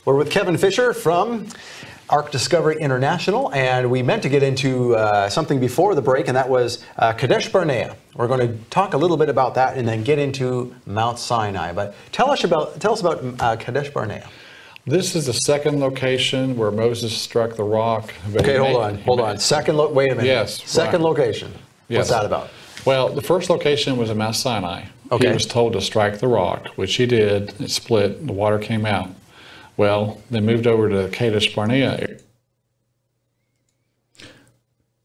We're with Kevin Fisher from Ark Discovery International, and we meant to get into something before the break, and that was Kadesh Barnea. We're going to talk a little bit about that and then get into Mount Sinai. But tell us about Kadesh Barnea. This is the second location where Moses struck the rock. Okay, hold on. Wait a minute. Yes. Second location. Yes. What's that about? Well, the first location was at Mount Sinai. Okay. He was told to strike the rock, which he did. It split, the water came out. Well, they moved over to Kadesh Barnea.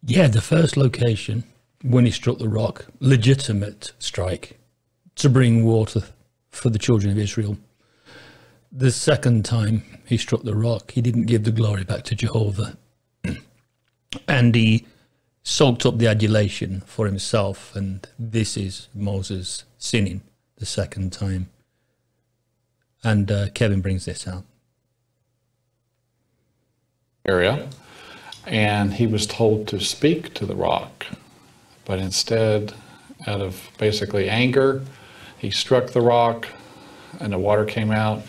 Yeah, the first location, when he struck the rock, legitimate strike to bring water for the children of Israel. The second time he struck the rock, he didn't give the glory back to Jehovah. And he soaked up the adulation for himself, and this is Moses sinning the second time. And Kevin brings this out. Area, and he was told to speak to the rock, but instead, out of basically anger, he struck the rock and the water came out.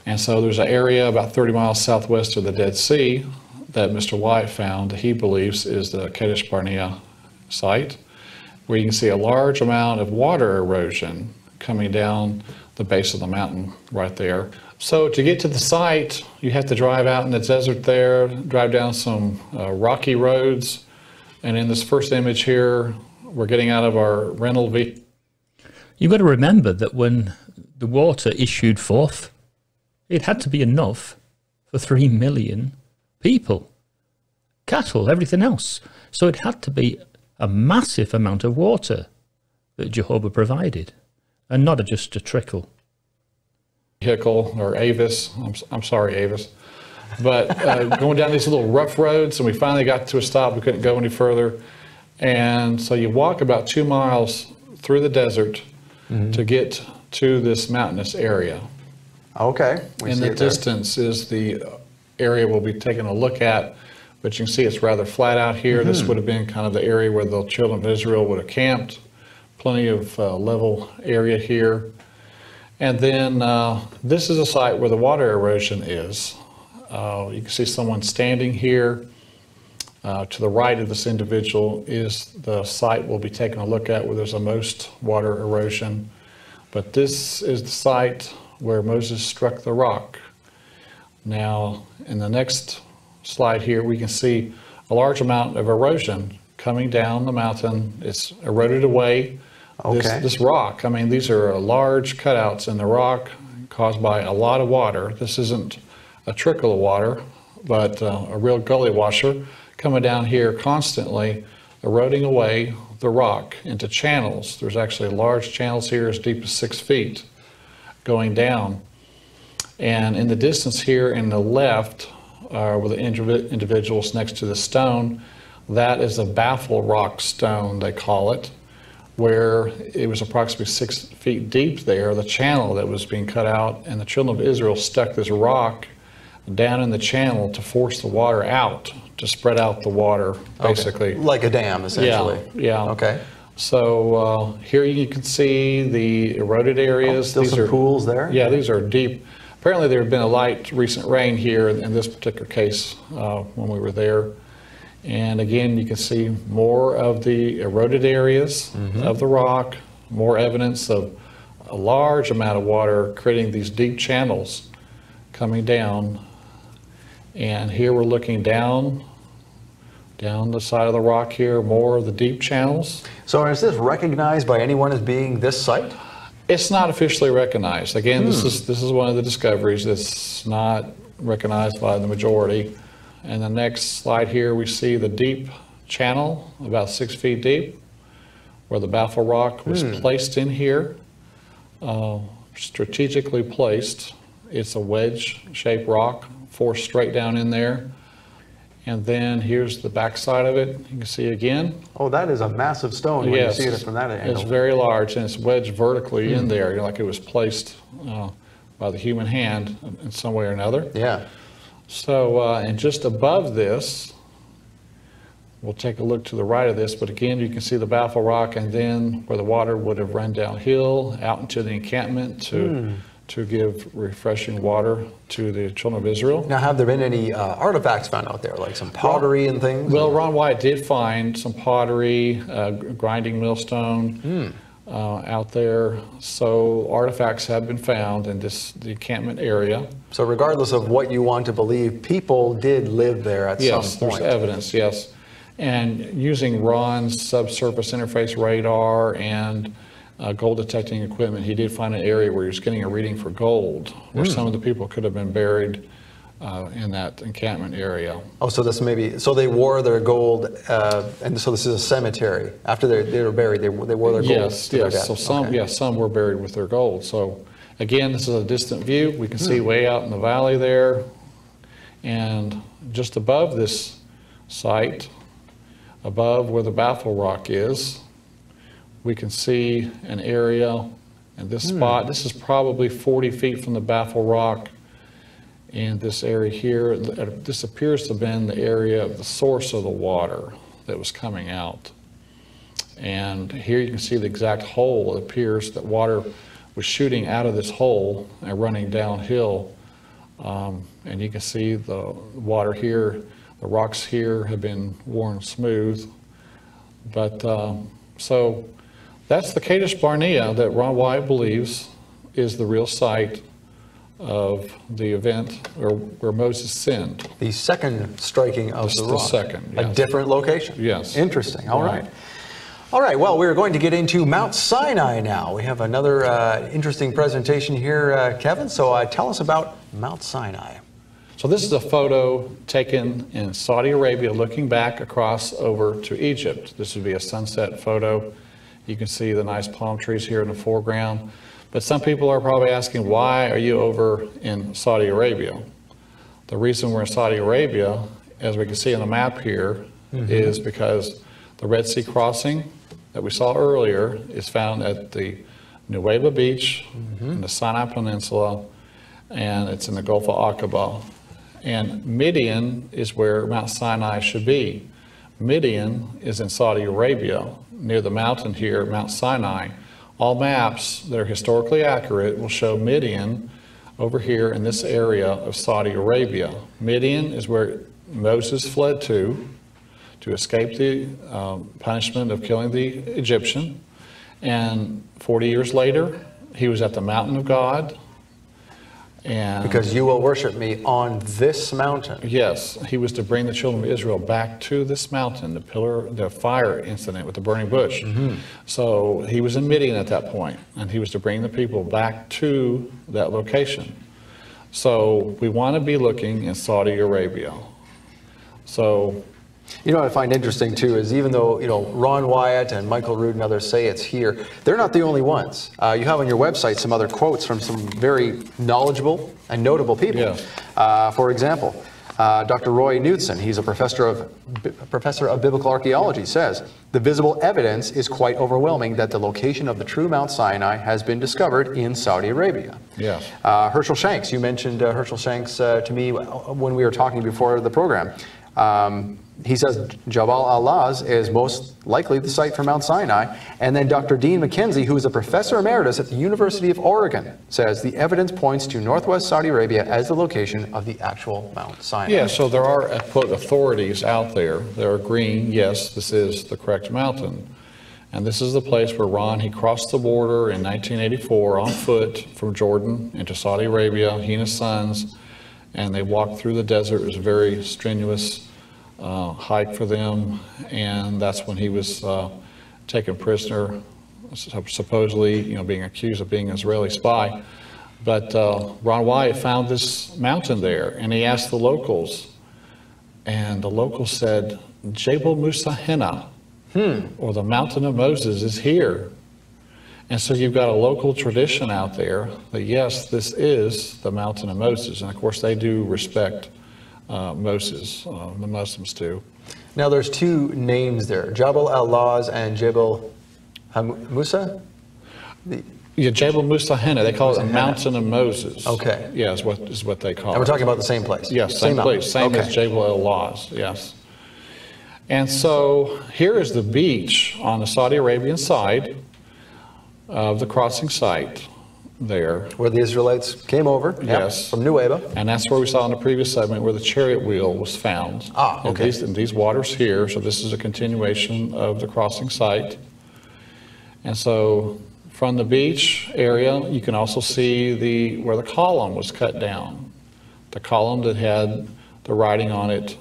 And so there's an area about 30 miles southwest of the Dead Sea that Mr. White found, he believes is the Kadesh Barnea site, where you can see a large amount of water erosion coming down the base of the mountain right there. So to get to the site, you have to drive out in the desert there, drive down some rocky roads. And in this first image here, we're getting out of our rental vehicle. You've got to remember that when the water issued forth, it had to be enough for 3 million people, cattle, everything else. So it had to be a massive amount of water that Jehovah provided, and not just a trickle. Vehicle, or Avis, I'm sorry, Avis, but going down these little rough roads, and we finally got to a stop. We couldn't go any further, and so you walk about 2 miles through the desert to get to this mountainous area. Okay. In the distance is the area we'll be taking a look at, but you can see it's rather flat out here. This would have been kind of the area where the children of Israel would have camped. Plenty of level area here. And then this is a site where the water erosion is. You can see someone standing here. To the right of this individual is the site we'll be taking a look at where there's the most water erosion. But this is the site where Moses struck the rock. Now, in the next slide here, we can see a large amount of erosion coming down the mountain. It's eroded away. Okay. This rock, I mean, these are large cutouts in the rock caused by a lot of water. This isn't a trickle of water, but a real gully washer coming down here constantly, eroding away the rock into channels. There's actually large channels here as deep as 6 feet going down. And in the distance here in the left, where the individuals next to the stone, that is a baffle rock stone, they call it, where it was approximately 6 feet deep there, the channel that was being cut out, and the children of Israel stuck this rock down in the channel to force the water out, to spread out the water, basically. Okay. Like a dam, essentially. Yeah. Okay. So here you can see the eroded areas. Still some pools there? Yeah, these are deep. Apparently there had been a light recent rain here in this particular case when we were there. And again, you can see more of the eroded areas of the rock, more evidence of a large amount of water creating these deep channels coming down. And here we're looking down the side of the rock here, more of the deep channels. So is this recognized by anyone as being this site? It's not officially recognized. Again, this is one of the discoveries that's not recognized by the majority. And the next slide here, we see the deep channel, about 6 feet deep, where the baffle rock was placed in here, strategically placed. It's a wedge-shaped rock, forced straight down in there. And then here's the back side of it. You can see again. Oh, that is a massive stone when you see it from that angle. It's very large, and it's wedged vertically in there, like it was placed by the human hand in some way or another. Yeah. So, and just above this, we'll take a look to the right of this, but again, you can see the baffle rock, and then where the water would have run downhill out into the encampment to to give refreshing water to the children of Israel. Now, have there been any artifacts found out there, like some pottery and things? Well, Ron Wyatt did find some pottery, grinding millstone out there. So artifacts have been found in the encampment area. So regardless of what you want to believe, people did live there at some point. Yes, there's evidence, yes. And using Ron's subsurface interface radar and gold detecting equipment, he did find an area where he was getting a reading for gold, where some of the people could have been buried in that encampment area. Oh, so this maybe, so they wore their gold, and so this is a cemetery. After they were buried, they wore their gold. Yes, to their yes. death. So some were buried with their gold. So again, this is a distant view. We can see way out in the valley there, and just above this site, above where the baffle rock is, we can see an area in this spot. This is probably 40 feet from the baffle rock. And this area here, this appears to have been the area of the source of the water that was coming out. And here you can see the exact hole. It appears that water was shooting out of this hole and running downhill. And you can see the water here, the rocks here have been worn smooth. But so that's the Kadesh Barnea that Ron Wyatt believes is the real site of the event where Moses sinned. The second striking of the rock. The second, yes. A different location. Yes. Interesting. All right. All right. Well, we're going to get into Mount Sinai now. We have another interesting presentation here, Kevin. So tell us about Mount Sinai. So this is a photo taken in Saudi Arabia looking back across over to Egypt. This would be a sunset photo. You can see the nice palm trees here in the foreground. But some people are probably asking, why are you over in Saudi Arabia? The reason we're in Saudi Arabia, as we can see on the map here, is because the Red Sea crossing that we saw earlier is found at the Nuweiba Beach in the Sinai Peninsula, and it's in the Gulf of Aqaba. And Midian is where Mount Sinai should be. Midian is in Saudi Arabia, near the mountain here, Mount Sinai. All maps that are historically accurate will show Midian over here in this area of Saudi Arabia. Midian is where Moses fled to escape the punishment of killing the Egyptian. And 40 years later, he was at the mountain of God. And because you will worship me on this mountain. Yes, he was to bring the children of Israel back to this mountain, the fire incident with the burning bush. So he was in Midian at that point, and he was to bring the people back to that location. So we want to be looking in Saudi Arabia. So, you know what I find interesting too is even though Ron Wyatt and Michael Rood and others say it's here, they're not the only ones. You have on your website some other quotes from some very knowledgeable and notable people. Yes. For example, Dr. Roy Knudsen, he's a professor of biblical archaeology, says the visible evidence is quite overwhelming that the location of the true Mount Sinai has been discovered in Saudi Arabia. Yes. Herschel Shanks, you mentioned Herschel Shanks to me when we were talking before the program. He says Jabal al-Laz is most likely the site for Mount Sinai. And then Dr. Dean McKenzie, who is a professor emeritus at the University of Oregon, says the evidence points to northwest Saudi Arabia as the location of the actual Mount Sinai. Yeah, so there are, quote, authorities out there that are agreeing, yes, this is the correct mountain. And this is the place where Ron, he crossed the border in 1984 on foot from Jordan into Saudi Arabia, he and his sons, and they walked through the desert. It was a very strenuous hike for them, and that's when he was taken prisoner, supposedly, being accused of being an Israeli spy. But Ron Wyatt found this mountain there, and he asked the locals, and the locals said, Jabal Musa Hena, or the mountain of Moses is here. And so you've got a local tradition out there that, yes, this is the mountain of Moses, and of course they do respect Moses, the Muslims do. Now there's two names there, Jabal al-Laz and Jabal Musa? Yeah, Jabal Musa Hena, they call it the mountain of Moses. Okay. Yeah, is what they call it. And we're talking about the same place? Yes, same place, same as Jabal al-Laz, yes. And so here is the beach on the Saudi Arabian side of the crossing site. there. Where the Israelites came over, Yes. from Nueva. And that's where we saw in the previous segment where the chariot wheel was found. Ah, okay. In these waters here, so this is a continuation of the crossing site. And so from the beach area, you can also see where the column was cut down. The column that had the writing on it,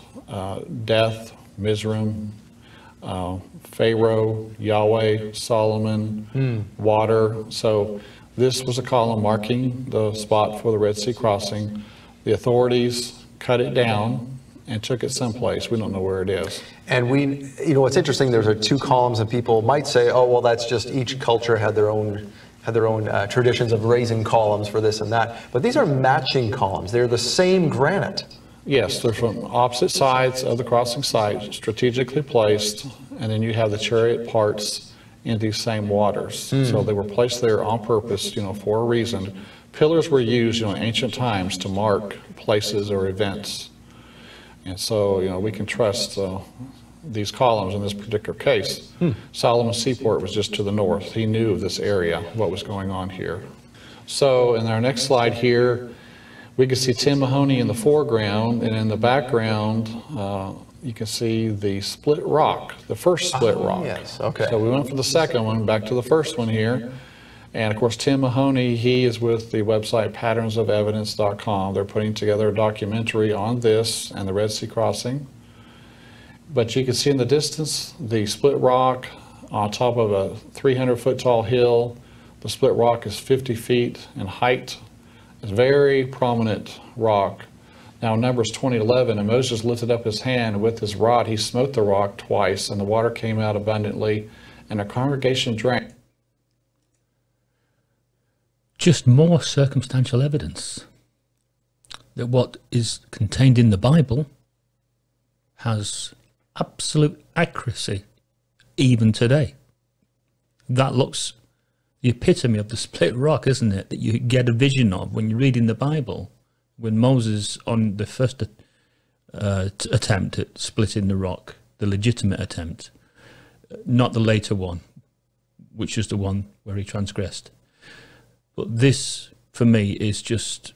death, Mizraim, Pharaoh, Yahweh, Solomon, water. So this was a column marking the spot for the Red Sea crossing. The authorities cut it down and took it someplace. We don't know where it is. And what's interesting, there's two columns, and people might say, oh, well, that's just each culture had their own traditions of raising columns for this and that. But these are matching columns. They're the same granite. Yes, they're from opposite sides of the crossing site, strategically placed, and then you have the chariot parts in these same waters. So they were placed there on purpose, for a reason. Pillars were used, in ancient times to mark places or events. And so, we can trust these columns in this particular case. Solomon's seaport was just to the north. He knew of this area, what was going on here. So in our next slide here, we can see Tim Mahoney in the foreground, and in the background, you can see the split rock, the first split rock. Yes, okay. So we went from the second one back to the first one here. And of course, Tim Mahoney, he is with the website patternsofevidence.com. They're putting together a documentary on this and the Red Sea crossing. But you can see in the distance the split rock on top of a 300-foot tall hill. The split rock is 50 feet in height. It's a very prominent rock. Now in Numbers 20:11, and Moses lifted up his hand, and with his rod he smote the rock twice, and the water came out abundantly, and the congregation drank. Just more circumstantial evidence that what is contained in the Bible has absolute accuracy even today. That looks the epitome of the split rock, isn't it? That you get a vision of when you read in the Bible, when Moses, on the first attempt at splitting the rock, the legitimate attempt, not the later one, which is the one where he transgressed. But this, for me, is just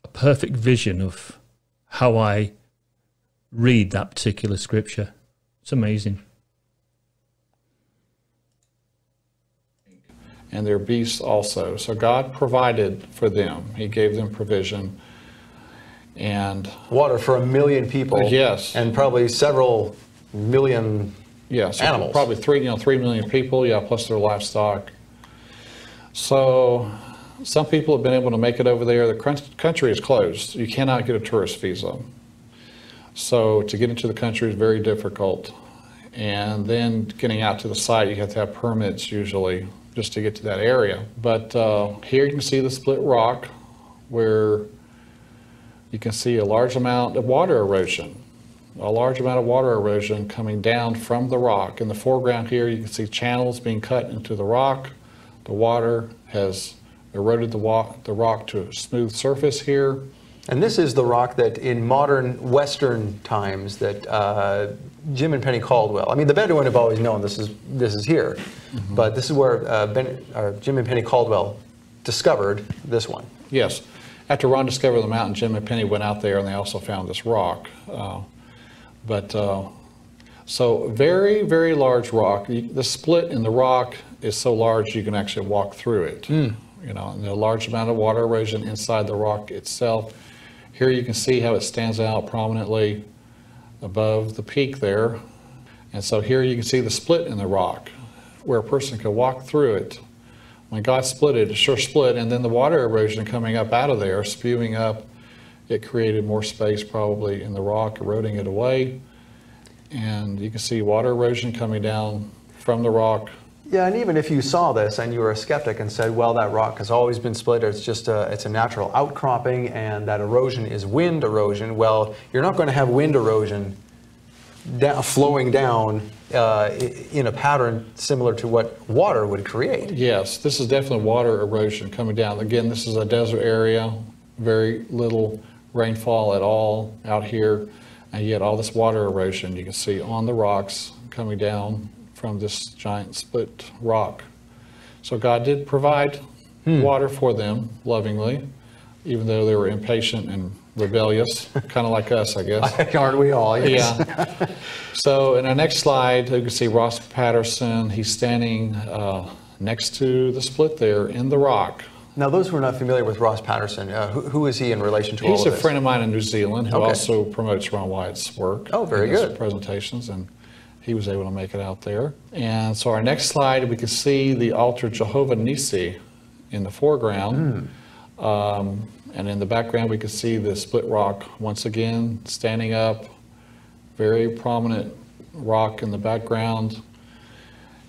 a perfect vision of how I read that particular scripture. It's amazing. And their beasts also. So God provided for them. He gave them provision. And water for 1 million people. Yes. And probably several million animals. Probably 3 million people, plus their livestock. So some people have been able to make it over there. The country is closed. You cannot get a tourist visa. So to get into the country is very difficult. And then getting out to the site, you have to have permits usually just to get to that area. But here you can see the split rock where you can see a large amount of water erosion. A large amount of water erosion coming down from the rock. In the foreground here, you can see channels being cut into the rock. The water has eroded the rock to a smooth surface here. And this is the rock that in modern Western times that Jim and Penny Caldwell, the Bedouin have always known this is here, but this is where Jim and Penny Caldwell discovered this one. Yes. After Ron discovered the mountain, Jim and Penny went out there and they also found this rock. So very, very large rock. The split in the rock is so large you can actually walk through it. And a large amount of water erosion inside the rock itself. Here you can see how it stands out prominently above the peak there. And so here you can see the split in the rock where a person could walk through it. When God split it, it sure split, and then the water erosion coming up out of there, spewing up, it created more space probably in the rock, eroding it away. And you can see water erosion coming down from the rock. Yeah, and even if you saw this and you were a skeptic and said, well, that rock has always been split, it's just it's a natural outcropping, and that erosion is wind erosion, well, you're not going to have wind erosion flowing down in a pattern similar to what water would create. Yes, this is definitely water erosion coming down. Again, this is a desert area, very little rainfall at all out here, and yet all this water erosion you can see on the rocks coming down from this giant split rock. So God did provide water for them lovingly, even though they were impatient and rebellious, kind of like us, I guess. Aren't we all? Yes. Yeah. So in our next slide, you can see Ross Patterson. He's standing next to the split there in the rock. Now, those who are not familiar with Ross Patterson, who is he in relation to all of this? He's a friend of mine in New Zealand who also promotes Ron Wyatt's work. Oh, very good. Presentations, and he was able to make it out there. And so our next slide, we can see the altar Jehovah Nissi in the foreground. And in the background, we can see the split rock once again standing up. Very prominent rock in the background.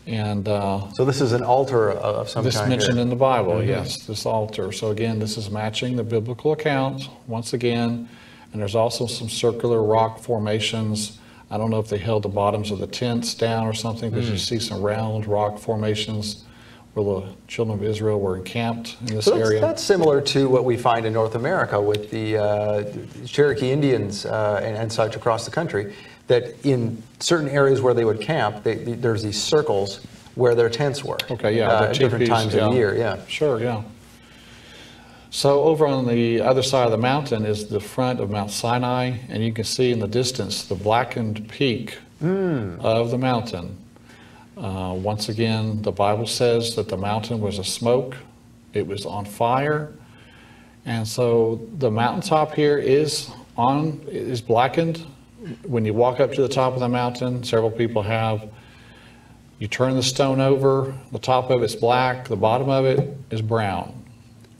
And so this is an altar of some kind. This mentioned in the Bible, yes, this altar. So again, this is matching the biblical account once again. And there's also some circular rock formations. I don't know if they held the bottoms of the tents down or something, but you see some round rock formations where the children of Israel were encamped in this area. That's similar to what we find in North America with the Cherokee Indians and such across the country, that in certain areas where they would camp, there's these circles where their tents were. Okay, yeah. At different times of the year, yeah. Sure, yeah. So over on the other side of the mountain is the front of Mount Sinai, and you can see in the distance the blackened peak of the mountain. Once again, the Bible says that the mountain was a smoke. It was on fire. And so the mountaintop here is blackened. When you walk up to the top of the mountain, several people have, you turn the stone over, the top of it's black, the bottom of it is brown.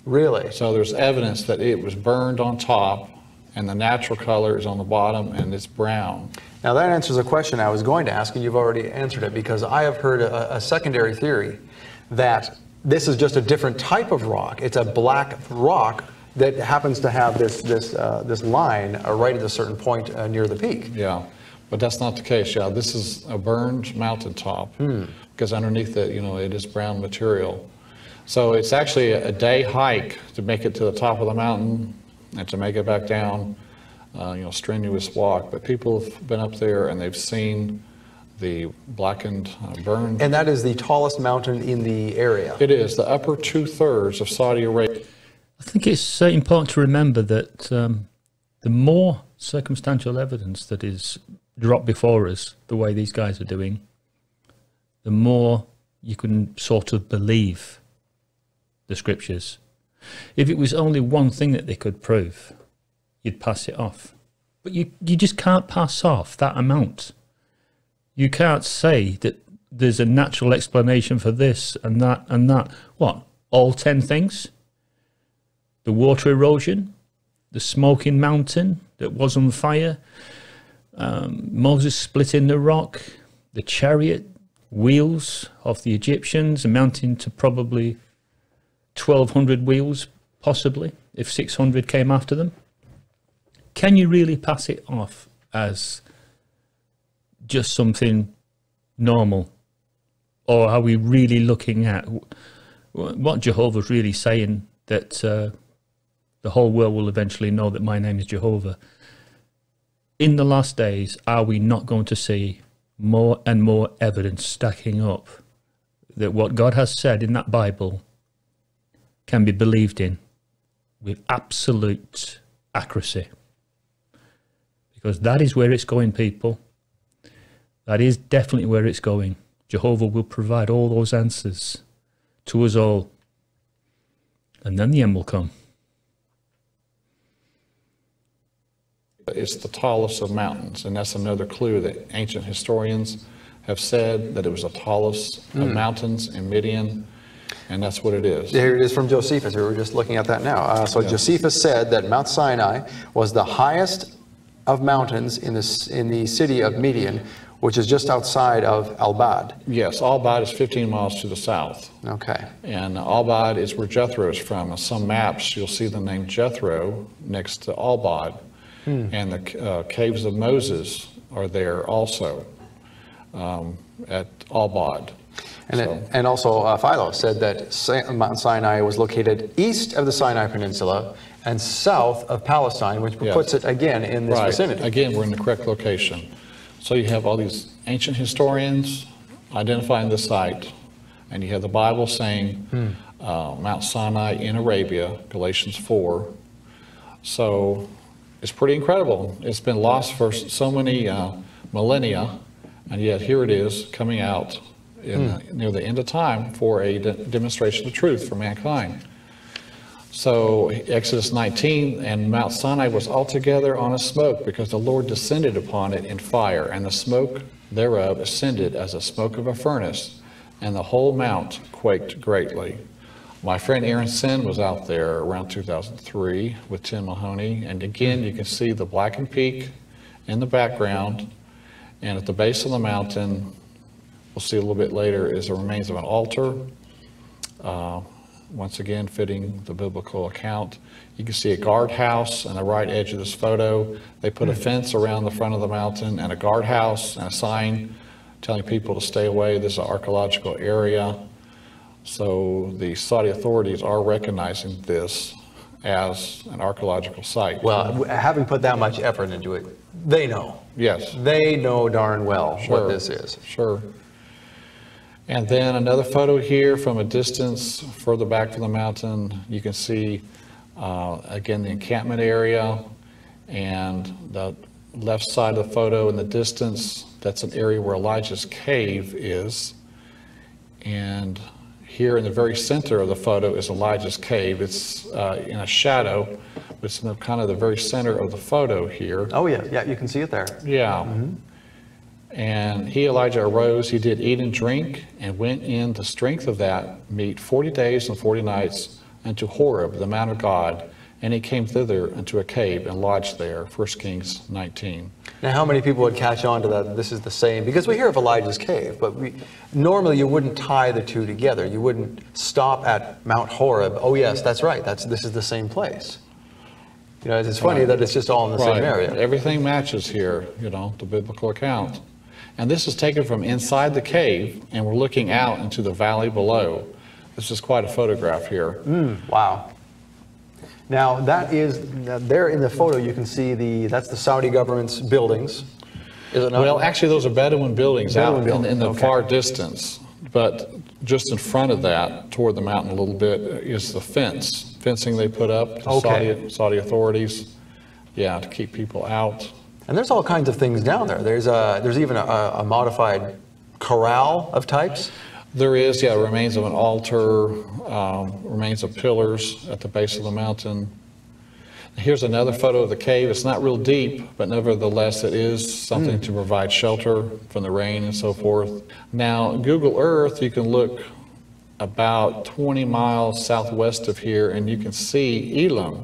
Really? So there's evidence that it was burned on top, and the natural color is on the bottom, and it's brown. Now that answers a question I was going to ask, and you've already answered it, because I have heard a secondary theory that this is just a different type of rock. It's a black rock that happens to have this line right at a certain point near the peak. Yeah, but that's not the case. Yeah, this is a burned mountaintop because underneath it, it is brown material. So it's actually a day hike to make it to the top of the mountain and to make it back down. Strenuous walk, but people have been up there and they've seen the blackened, burned. And that is the tallest mountain in the area. It is the upper 2/3 of Saudi Arabia. I think it's important to remember that the more circumstantial evidence that is dropped before us, the way these guys are doing, the more you can sort of believe the scriptures. If it was only one thing that they could prove, you'd pass it off. But you just can't pass off that amount. You can't say that there's a natural explanation for this and that and that. What? All 10 things? The water erosion, the smoking mountain that was on fire, Moses splitting the rock, the chariot wheels of the Egyptians amounting to probably 1,200 wheels, possibly, if 600 came after them. Can you really pass it off as just something normal? Or are we really looking at what Jehovah's really saying, that the whole world will eventually know that my name is Jehovah? In the last days, are we not going to see more and more evidence stacking up that what God has said in that Bible can be believed in with absolute accuracy? Because that is where it's going, people. That is definitely where it's going. Jehovah will provide all those answers to us all. And then the end will come. It's the tallest of mountains, and that's another clue that ancient historians have said, that it was the tallest of mountains in Midian, and that's what it is. Here it is from Josephus. We were just looking at that now. Josephus said that Mount Sinai was the highest of mountains in the city of Midian, which is just outside of Al-Bad. Yes, Al-Bad is 15 miles to the south. Okay. And Al-Bad is where Jethro is from. On some maps, you'll see the name Jethro next to Al-Bad. And the caves of Moses are there also at Al-Bad. And also Philo said that Mount Sinai was located east of the Sinai Peninsula and south of Palestine, which puts it again in this vicinity. Again, we're in the correct location. So you have all these ancient historians identifying the site, and you have the Bible saying Mount Sinai in Arabia, Galatians 4. So it's pretty incredible. It's been lost for so many millennia, and yet here it is coming out near the end of time for a demonstration of truth for mankind. So Exodus 19, and Mount Sinai was altogether on a smoke, because the Lord descended upon it in fire, and the smoke thereof ascended as the smoke of a furnace, and the whole mount quaked greatly. My friend Aaron Sin was out there around 2003 with Tim Mahoney, and again you can see the blackened peak in the background, and at the base of the mountain, we'll see a little bit later, is the remains of an altar. Once again, fitting the biblical account. You can see a guardhouse on the right edge of this photo. They put a fence around the front of the mountain, and a guardhouse and a sign telling people to stay away. This is an archaeological area. So the Saudi authorities are recognizing this as an archaeological site. Well, having put that much effort into it, they know. Yes. They know darn well what this is. Sure. And then another photo here from a distance further back from the mountain. You can see, again, the encampment area, and the left side of the photo in the distance, that's an area where Elijah's cave is. And here in the very center of the photo is Elijah's cave. It's in a shadow, but it's in the, kind of the very center of the photo here. Oh yeah, yeah, you can see it there. Yeah. And he, Elijah, arose, he did eat and drink, and went in the strength of that meat 40 days and 40 nights unto Horeb, the mount of God, and he came thither into a cave and lodged there. 1 Kings 19. Now, how many people would catch on to that? This is the same, because we hear of Elijah's cave, but normally you wouldn't tie the two together. You wouldn't stop at Mount Horeb. Oh yes, that's right. This is the same place. You know, it's funny that it's just all in the same area. Everything matches here, you know, the biblical account. And this is taken from inside the cave, and we're looking out into the valley below. This is quite a photograph here. Wow. Now, that is, there in the photo you can see that's the Saudi government's buildings, is it not? Well, actually those are Bedouin buildings out in the okay. far distance. But just in front of that, toward the mountain a little bit, is the fencing they put up, the Saudi authorities, yeah, to keep people out. And there's all kinds of things down there. There's even a modified corral of types. There is, yeah, remains of an altar, remains of pillars at the base of the mountain. Here's another photo of the cave. It's not real deep, but nevertheless it is something to provide shelter from the rain and so forth. Now, Google Earth, you can look about 20 miles southwest of here, and you can see Elim.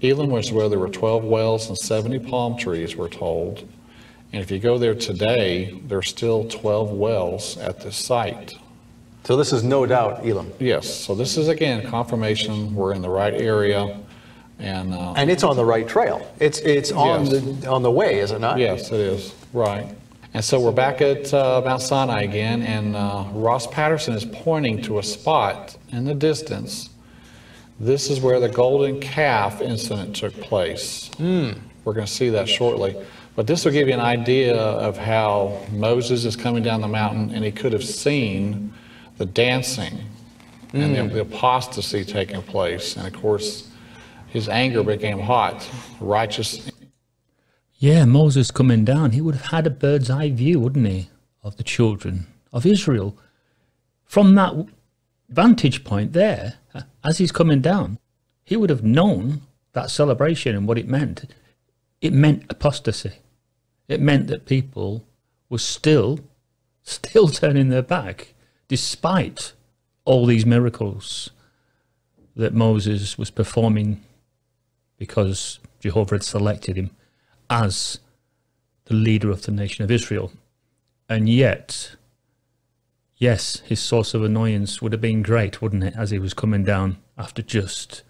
Elim was where there were 12 wells and 70 palm trees, we're told. And if you go there today, there's still 12 wells at this site. So this is no doubt Elim. Yes, so this is again confirmation we're in the right area. And it's on the right trail. It's on, yes, on the way, is it not? Yes, it is, right. And so we're back at Mount Sinai again, and Ross Patterson is pointing to a spot in the distance. This is where the golden calf incident took place. We're going to see that shortly. But this will give you an idea of how Moses is coming down the mountain, and he could have seen the dancing and the apostasy taking place. And of course, his anger became hot, righteous. Yeah, Moses coming down, he would have had a bird's eye view, wouldn't he, of the children of Israel. From that vantage point there, as he's coming down, he would have known that celebration and what it meant. It meant apostasy. It meant that people were still turning their back, despite all these miracles that Moses was performing, because Jehovah had selected him as the leader of the nation of Israel. And yet, yes, his source of annoyance would have been great, wouldn't it, as he was coming down after just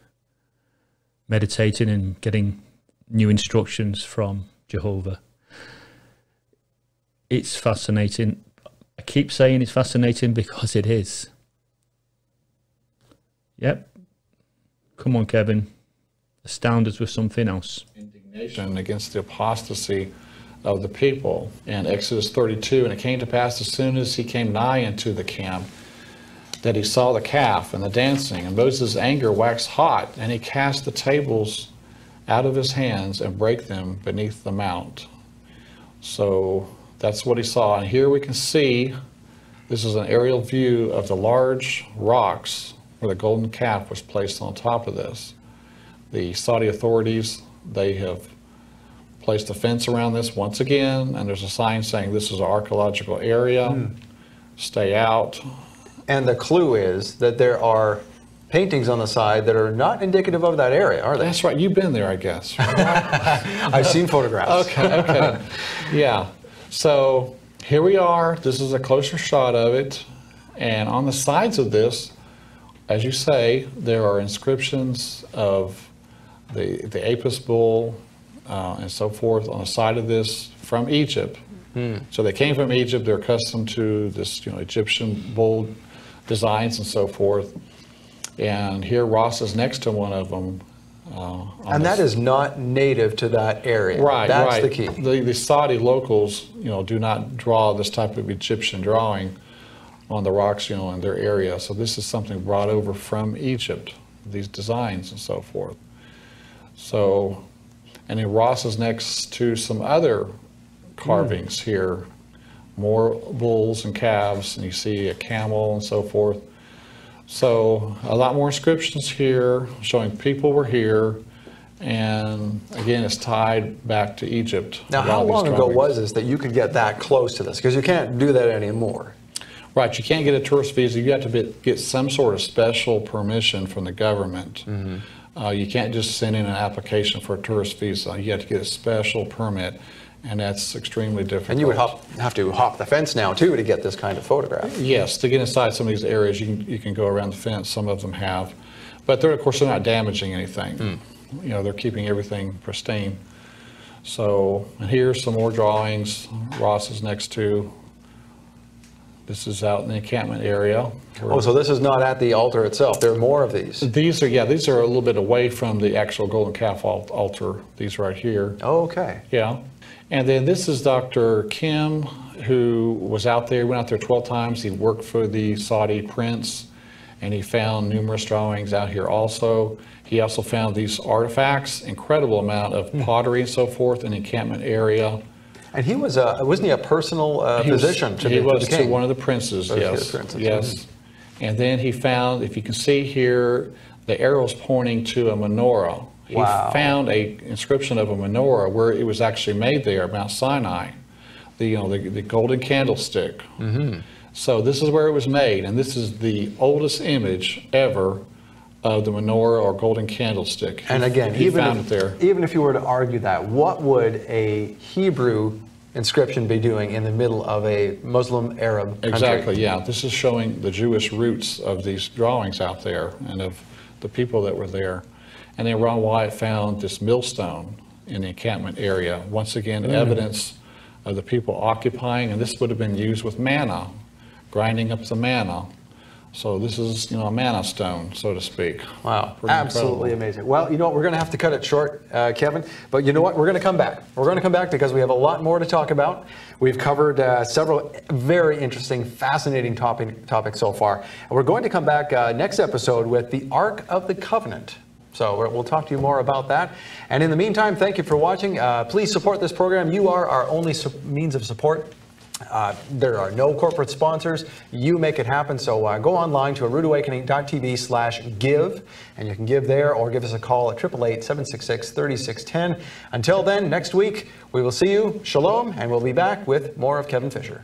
meditating and getting new instructions from Jehovah. It's fascinating. I keep saying it's fascinating because it is. Yep. Come on, Kevin. Astound us with something else. Indignation against the apostasy of the people. In Exodus 32, and it came to pass as soon as he came nigh into the camp, that he saw the calf and the dancing, and Moses' anger waxed hot, and he cast the tables out of his hands and brake them beneath the mount. So that's what he saw. And here we can see, this is an aerial view of the large rocks where the golden calf was placed on top of this. The Saudi authorities, they have placed a fence around this once again, and there's a sign saying this is an archaeological area, stay out. And the clue is that there are paintings on the side that are not indicative of that area, are they? That's right, you've been there, I guess. I've seen photographs. Okay. Yeah. So here we are. This is a closer shot of it. And on the sides of this, as you say, there are inscriptions of the Apis bull and so forth on the side of this from Egypt. So they came from Egypt. They're accustomed to this, Egyptian bull designs and so forth. And here Ross is next to one of them. And that is not native to that area. Right, That's right. the key. The Saudi locals, do not draw this type of Egyptian drawing on the rocks, in their area. So this is something brought over from Egypt, these designs and so forth. So, and then Ross is next to some other carvings here, more bulls and calves, and you see a camel and so forth. So a lot more inscriptions here showing people were here, and again it's tied back to Egypt. Now, how long ago was this that you could get that close to this? Because you can't do that anymore. Right, you can't get a tourist visa. You have to get some sort of special permission from the government. You can't just send in an application for a tourist visa. You have to get a special permit, and that's extremely difficult. And you would have to hop the fence now, too, to get this kind of photograph. Yes, to get inside some of these areas, you can go around the fence. Some of them have. But of course, they're not damaging anything. They're keeping everything pristine. So, and here's some more drawings Ross is next to. This is out in the encampment area. Oh, so this is not at the altar itself. There are more of these. These are a little bit away from the actual golden calf altar. These right here. Oh, okay. Yeah. And then this is Dr. Kim, who was out there, went out there 12 times. He worked for the Saudi prince, and he found numerous drawings out here also. He also found these artifacts, incredible amount of pottery and so forth in the encampment area. And he was, wasn't he a personal physician to the king? He was to one of the princes, yes. Yes. And then he found, if you can see here, the arrows pointing to a menorah. He found a inscription of a menorah where it was actually made there, Mount Sinai, the golden candlestick. So this is where it was made, and this is the oldest image ever of the menorah or golden candlestick. And again, he found it there. Even if you were to argue that, what would a Hebrew inscription be doing in the middle of a Muslim Arab country? Exactly, yeah. This is showing the Jewish roots of these drawings out there and of the people that were there. And then Ron Wyatt found this millstone in the encampment area. Once again, evidence of the people occupying, and this would have been used with manna, grinding up the manna. So this is, a manna stone, so to speak. Wow, Pretty absolutely incredible. amazing. Well, we're going to have to cut it short, Kevin. But you know what? We're going to come back. We're going to come back because we have a lot more to talk about. We've covered several very interesting, fascinating topics so far. And we're going to come back next episode with the Ark of the Covenant. So we'll talk to you more about that. And in the meantime, thank you for watching. Please support this program. You are our only means of support. There are no corporate sponsors. You make it happen. So go online to aroodawakening.tv/give, and you can give there or give us a call at 888-766-3610. Until then, next week, we will see you. Shalom, and we'll be back with more of Kevin Fisher.